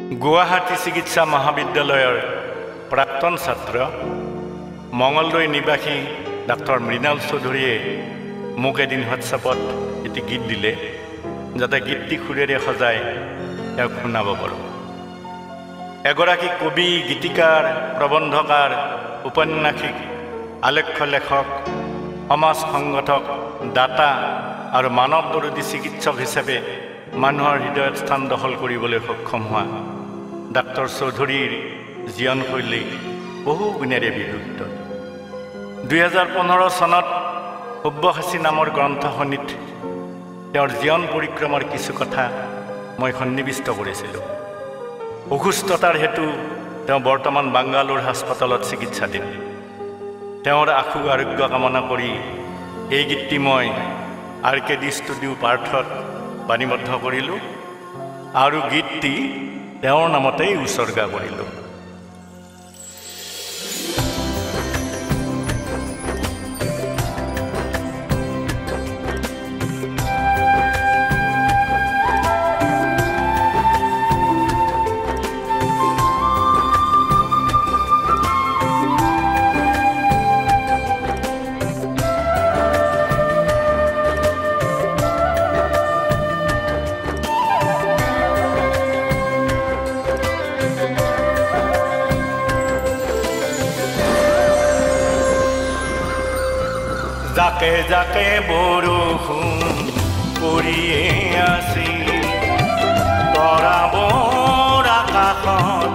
গুৱাহাটী চিকিৎসা মহাবিদ্যালয়ৰ প্ৰাক্তন ছাত্ৰ মঙলদৈ নিবাসী ডাক্তৰ মৃণাল চৌধুৰীয়ে মোক এদিন হোৱাটছআপত এটি গীত দিলে যাতে গীতটি সুৰেৰে সজাই তেওঁক শুনাব পাৰোঁ। এগৰাকী কবি, গীতিকাৰ, প্ৰবন্ধকাৰ, উপন্যাসিক, আলেখ্য লেখক, সমাজ সংগঠক, দাতা আৰু মানৱ বিৰোধী চিকিৎসক হিচাপে মানুহৰ হৃদয়ত স্থান দখল কৰিবলৈ সক্ষম হোৱা ডাক্তৰ চৌধুৰীৰ জীৱনশৈলী বহু গুণেৰে বিশুদ্ধ। 2015 চনত সব্যসাচী নামৰ গ্ৰন্থখনিত তেওঁৰ জীৱন পৰিক্ৰমাৰ কিছু কথা মই সন্নিৱিষ্ট কৰিছিলোঁ। অসুস্থতাৰ হেতু তেওঁ বৰ্তমান বাংগালোৰ হাস্পতালত চিকিৎসাধীন। তেওঁৰ আশু আৰোগ্য কামনা কৰি এই গীতটি মই RKD ষ্টুডিঅ' পাৰ্থত বাণীবদ্ধ কৰিলোঁ আৰু গীতটি তেওঁৰ নামতেই উৎসৰ্গা কৰিলোঁ। যাকে যাকে বৰষুণ পৰিয়ে আছিল, তৰাবৰ আকাশত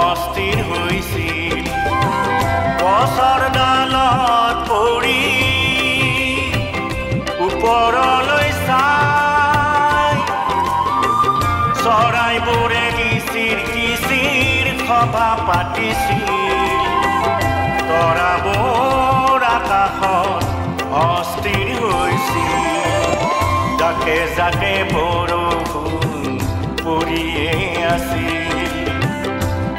অস্থিৰ হৈছিল, গছৰ ডালত পৰি ওপৰলৈ চাই চৰাইবোৰে কিচিৰ কিচিৰ সভা পাতিছিল, তৰাবৰ আকাশত অস্থিৰ হৈছিল, যাকে যাকে বৰষুণ পৰিয়ে আছিল,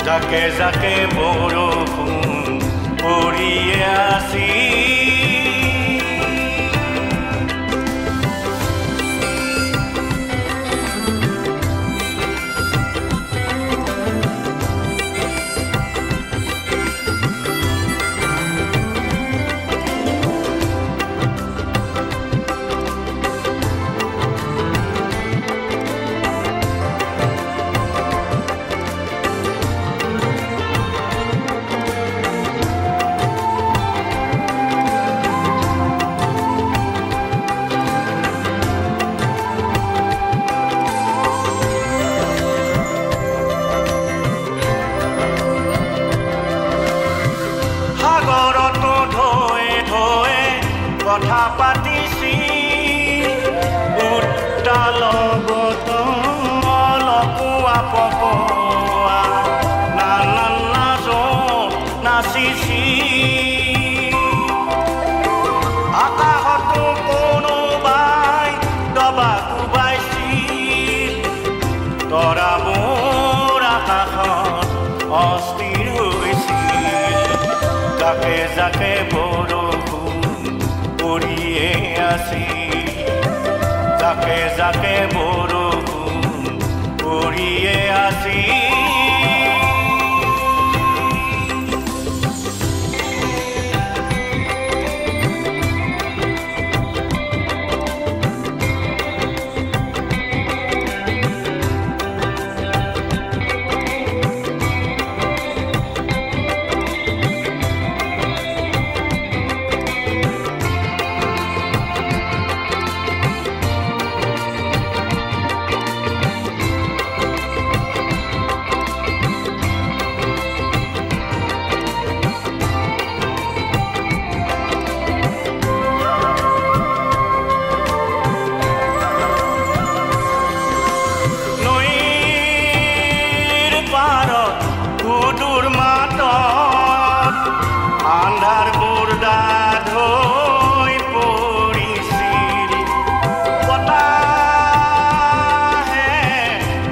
যাকে যাকে বৰষুণ পৰিয়ে আছিল। কথা পাতিছিল উত্তালত লপোৱা পপোৱা নানান নাচত নাচিছিল, আকাশতো কোনোবাই ডবা কোবাইছিল, তৰাবোৰ আকাশত অস্থিৰ হৈছিল, যাকে যাকে পৰিয়ে আছিল, যাকে যাকে বৰষুণ পৰিয়ে আছিল। আন্ধাৰ বুৰ্দা ধৈ পৰিছিল,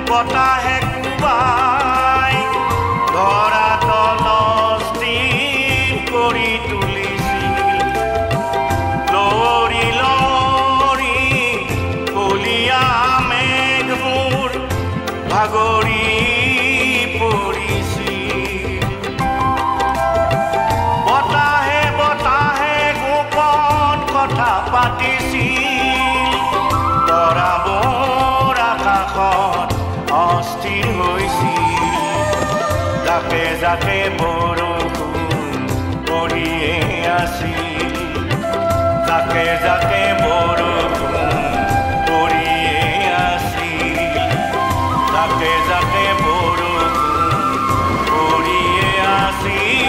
বতাহে কোবাই ধৰা তল স্থিৰ কৰি তুলিছিল, লৰি লৰি কলীয়া মেঘবোৰ ভাগৰি লাগিছিল তৰা মোৰ আকাশত অস্থিৰ হৈছিল যাকে যাকে বৰষুণ পৰিয়ে আছিল যাকে যাকে বৰষুণ পৰিয়ে আছিল যাকে যাকে বৰষুণ পৰিয়ে আছিল